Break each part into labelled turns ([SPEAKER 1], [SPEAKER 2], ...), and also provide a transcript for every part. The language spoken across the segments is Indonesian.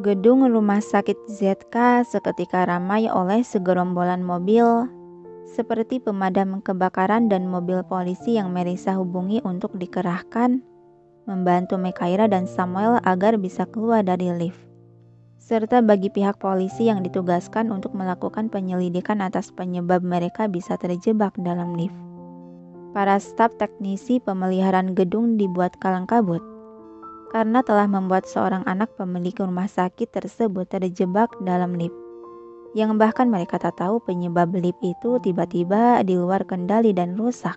[SPEAKER 1] Gedung rumah sakit ZK seketika ramai oleh segerombolan mobil, seperti pemadam kebakaran dan mobil polisi yang Melissa hubungi untuk dikerahkan, membantu Mekaira dan Samuel agar bisa keluar dari lift, serta bagi pihak polisi yang ditugaskan untuk melakukan penyelidikan atas penyebab mereka bisa terjebak dalam lift. Para staf teknisi pemeliharaan gedung dibuat kalang kabut, karena telah membuat seorang anak pemilik rumah sakit tersebut terjebak dalam lift, yang bahkan mereka tak tahu penyebab lift itu tiba-tiba di luar kendali dan rusak.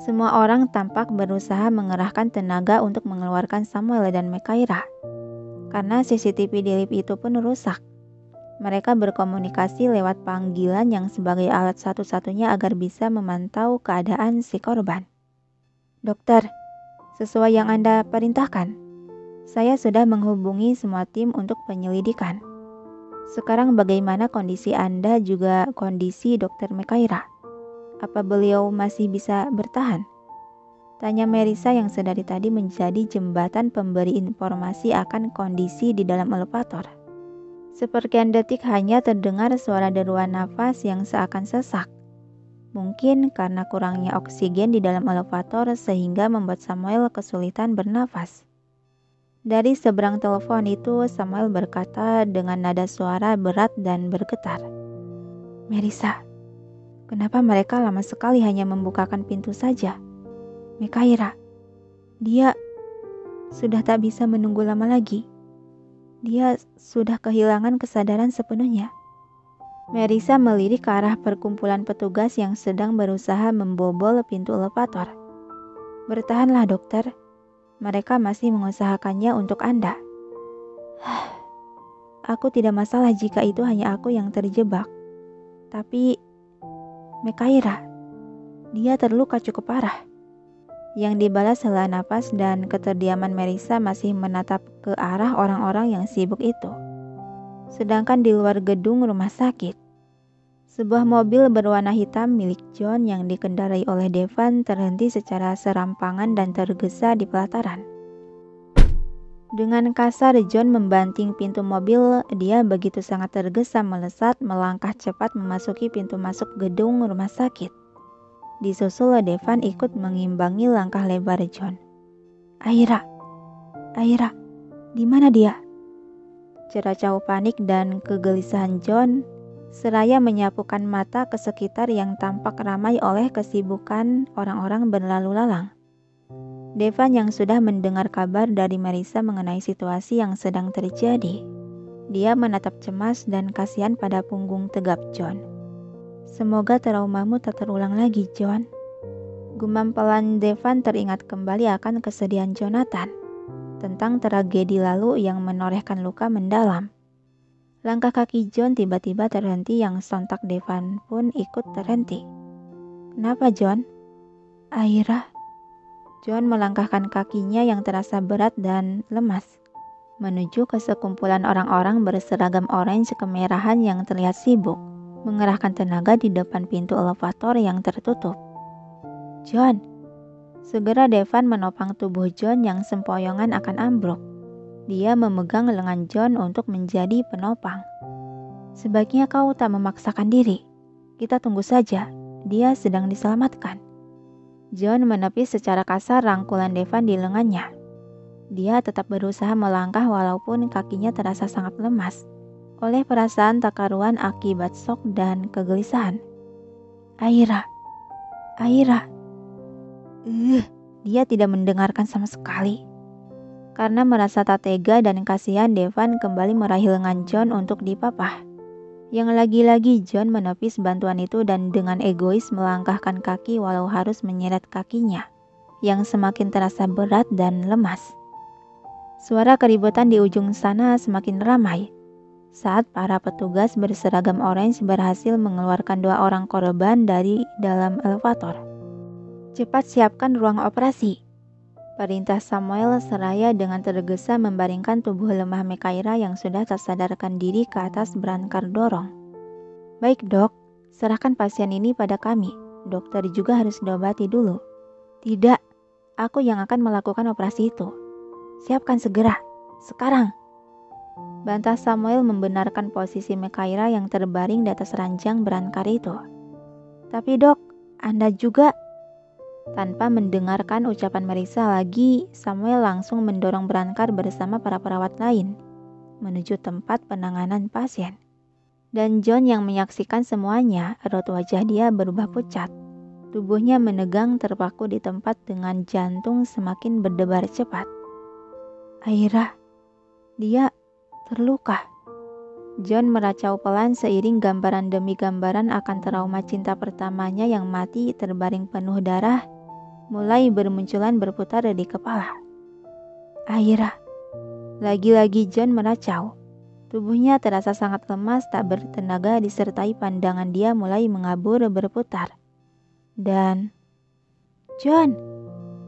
[SPEAKER 1] Semua orang tampak berusaha mengerahkan tenaga untuk mengeluarkan Samuel dan Mekaira, karena CCTV di lift itu pun rusak. Mereka berkomunikasi lewat panggilan yang sebagai alat satu-satunya agar bisa memantau keadaan si korban. "Dokter, sesuai yang Anda perintahkan, saya sudah menghubungi semua tim untuk penyelidikan. Sekarang bagaimana kondisi Anda juga kondisi Dokter Mekaira? Apa beliau masih bisa bertahan?" Tanya Melissa yang sedari tadi menjadi jembatan pemberi informasi akan kondisi di dalam elevator. Sepersekian detik hanya terdengar suara deruan nafas yang seakan sesak. Mungkin karena kurangnya oksigen di dalam elevator sehingga membuat Samuel kesulitan bernafas. Dari seberang telepon itu, Samuel berkata dengan nada suara berat dan bergetar, "Melissa, kenapa mereka lama sekali hanya membukakan pintu saja? Mekaira, dia sudah tak bisa menunggu lama lagi. Dia sudah kehilangan kesadaran sepenuhnya." Melissa melirik ke arah perkumpulan petugas yang sedang berusaha membobol pintu elevator. "Bertahanlah, dokter. Mereka masih mengusahakannya untuk Anda." "Aku tidak masalah jika itu hanya aku yang terjebak. Tapi Mekaira, dia terluka cukup parah." Yang dibalas hela napas dan keterdiaman Melissa masih menatap ke arah orang-orang yang sibuk itu. Sedangkan di luar gedung rumah sakit, sebuah mobil berwarna hitam milik John yang dikendarai oleh Devan terhenti secara serampangan dan tergesa di pelataran. Dengan kasar John membanting pintu mobil. Dia begitu sangat tergesa melesat melangkah cepat memasuki pintu masuk gedung rumah sakit. Disusul Devan ikut mengimbangi langkah lebar John. Aira, di mana dia?" Ceracau panik dan kegelisahan John seraya menyapukan mata ke sekitar yang tampak ramai oleh kesibukan orang-orang berlalu lalang. Devan yang sudah mendengar kabar dari Melissa mengenai situasi yang sedang terjadi. Dia menatap cemas dan kasihan pada punggung tegap John. "Semoga traumamu tak terulang lagi, John." Gumam pelan Devan teringat kembali akan kesedihan Jonathan tentang tragedi lalu yang menorehkan luka mendalam. Langkah kaki John tiba-tiba terhenti yang sontak Devan pun ikut terhenti. "Kenapa, John?" "Aira." John melangkahkan kakinya yang terasa berat dan lemas menuju ke sekumpulan orang-orang berseragam orange kemerahan yang terlihat sibuk mengerahkan tenaga di depan pintu elevator yang tertutup. "John." Segera Devan menopang tubuh John yang sempoyongan akan ambruk. Dia memegang lengan John untuk menjadi penopang. "Sebaiknya kau tak memaksakan diri. Kita tunggu saja. Dia sedang diselamatkan." John menepis secara kasar rangkulan Devan di lengannya. Dia tetap berusaha melangkah walaupun kakinya terasa sangat lemas oleh perasaan tak karuan akibat shock dan kegelisahan. Aira. Dia tidak mendengarkan sama sekali. Karena merasa tak tega dan kasihan, Devan kembali meraih lengan John untuk dipapah. Yang lagi-lagi John menepis bantuan itu dan dengan egois melangkahkan kaki walau harus menyeret kakinya, yang semakin terasa berat dan lemas. Suara keributan di ujung sana semakin ramai saat para petugas berseragam orange berhasil mengeluarkan 2 orang korban dari dalam elevator. "Cepat siapkan ruang operasi," perintah Samuel seraya dengan tergesa membaringkan tubuh lemah Mekaira yang sudah tak sadarkan diri ke atas berangkar dorong. "Baik, Dok." Serahkan pasien ini pada kami. Dokter juga harus diobati dulu. Tidak, aku yang akan melakukan operasi itu. Siapkan segera, sekarang. Bantah Samuel membenarkan posisi Mekaira yang terbaring di atas ranjang berangkar itu. Tapi dok, Anda juga. Tanpa mendengarkan ucapan Marisa lagi, Samuel langsung mendorong berangkar bersama para perawat lain menuju tempat penanganan pasien. Dan John yang menyaksikan semuanya, raut wajah dia berubah pucat. Tubuhnya menegang terpaku di tempat dengan jantung semakin berdebar cepat. Aira, dia terluka. John meracau pelan seiring gambaran demi gambaran akan trauma cinta pertamanya yang mati terbaring penuh darah, mulai bermunculan berputar di kepala. Aira. Lagi-lagi John meracau. Tubuhnya terasa sangat lemas tak bertenaga disertai pandangan dia mulai mengabur berputar. Dan John,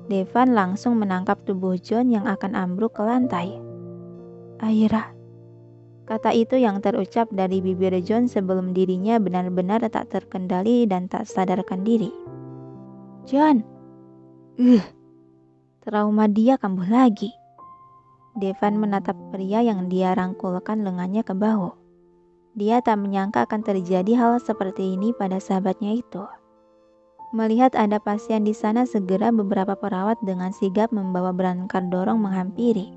[SPEAKER 1] Devan langsung menangkap tubuh John yang akan ambruk ke lantai. Aira. Kata itu yang terucap dari bibir John sebelum dirinya benar-benar tak terkendali dan tak sadarkan diri. John. Trauma dia kambuh lagi. Devan menatap pria yang dia rangkulkan lengannya ke bahu. Dia tak menyangka akan terjadi hal seperti ini pada sahabatnya itu. Melihat ada pasien di sana, segera beberapa perawat dengan sigap membawa berangkar dorong menghampiri.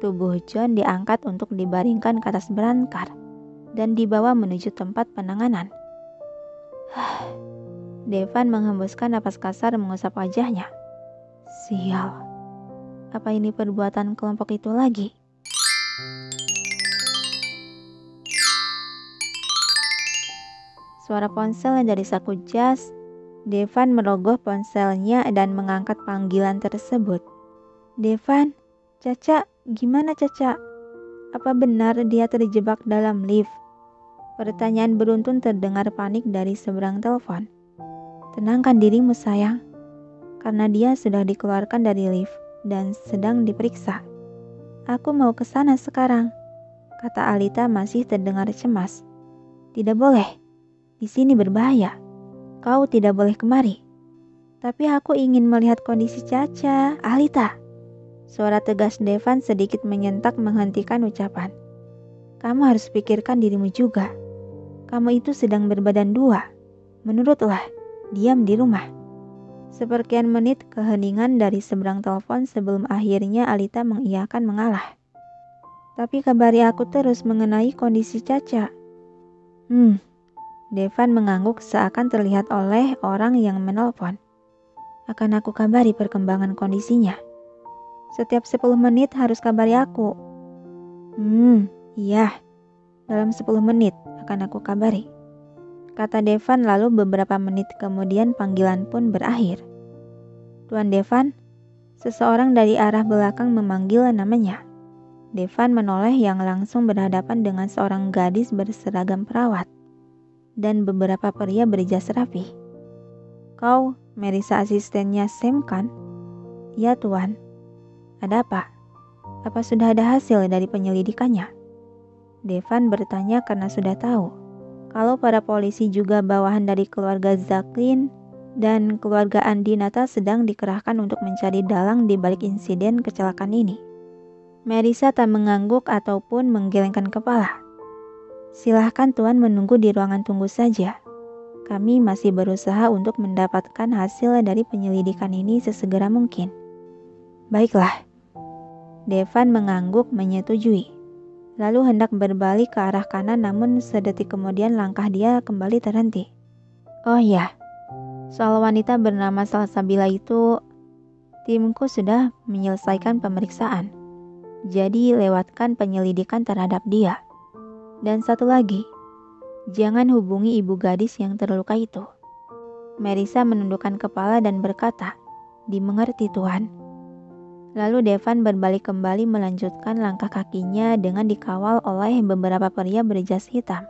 [SPEAKER 1] Tubuh John diangkat untuk dibaringkan ke atas berangkar dan dibawa menuju tempat penanganan. Devan menghembuskan napas kasar mengusap wajahnya. Sial. Apa ini perbuatan kelompok itu lagi? Suara ponsel dari saku jas. Devan merogoh ponselnya dan mengangkat panggilan tersebut. Devan, Caca, gimana Caca? Apa benar dia terjebak dalam lift? Pertanyaan beruntun terdengar panik dari seberang telepon. Tenangkan dirimu sayang, karena dia sudah dikeluarkan dari lift dan sedang diperiksa. Aku mau ke sana sekarang, kata Alita masih terdengar cemas. Tidak boleh, di sini berbahaya. Kau tidak boleh kemari. Tapi aku ingin melihat kondisi Caca, Alita. Suara tegas Devan sedikit menyentak menghentikan ucapan. Kamu harus pikirkan dirimu juga. Kamu itu sedang berbadan dua. Menurutlah, diam di rumah. Seperkian menit keheningan dari seberang telepon sebelum akhirnya Alita mengiyakan mengalah. Tapi kabari aku terus mengenai kondisi Caca. Devan mengangguk seakan terlihat oleh orang yang menelpon. Akan aku kabari perkembangan kondisinya. Setiap 10 menit harus kabari aku. Iya. Dalam 10 menit akan aku kabari. Kata Devan lalu beberapa menit kemudian panggilan pun berakhir. Tuan Devan, seseorang dari arah belakang memanggil namanya. Devan menoleh yang langsung berhadapan dengan seorang gadis berseragam perawat dan beberapa pria berjas rapi. Kau, Marisa asistennya Sam kan? Ya tuan. Ada apa? Apa sudah ada hasil dari penyelidikannya? Devan bertanya karena sudah tahu kalau para polisi juga bawahan dari keluarga Zaklin dan keluarga Andinata sedang dikerahkan untuk mencari dalang di balik insiden kecelakaan ini. Marisa tak mengangguk ataupun menggelengkan kepala. Silahkan tuan menunggu di ruangan tunggu saja. Kami masih berusaha untuk mendapatkan hasil dari penyelidikan ini sesegera mungkin. Baiklah. Devan mengangguk menyetujui. Lalu hendak berbalik ke arah kanan namun sedetik kemudian langkah dia kembali terhenti. Oh ya, soal wanita bernama Salsabila itu, timku sudah menyelesaikan pemeriksaan. Jadi lewatkan penyelidikan terhadap dia. Dan satu lagi, jangan hubungi ibu gadis yang terluka itu. Marisa menundukkan kepala dan berkata, dimengerti tuan. Lalu Devan berbalik kembali melanjutkan langkah kakinya dengan dikawal oleh beberapa pria berjas hitam.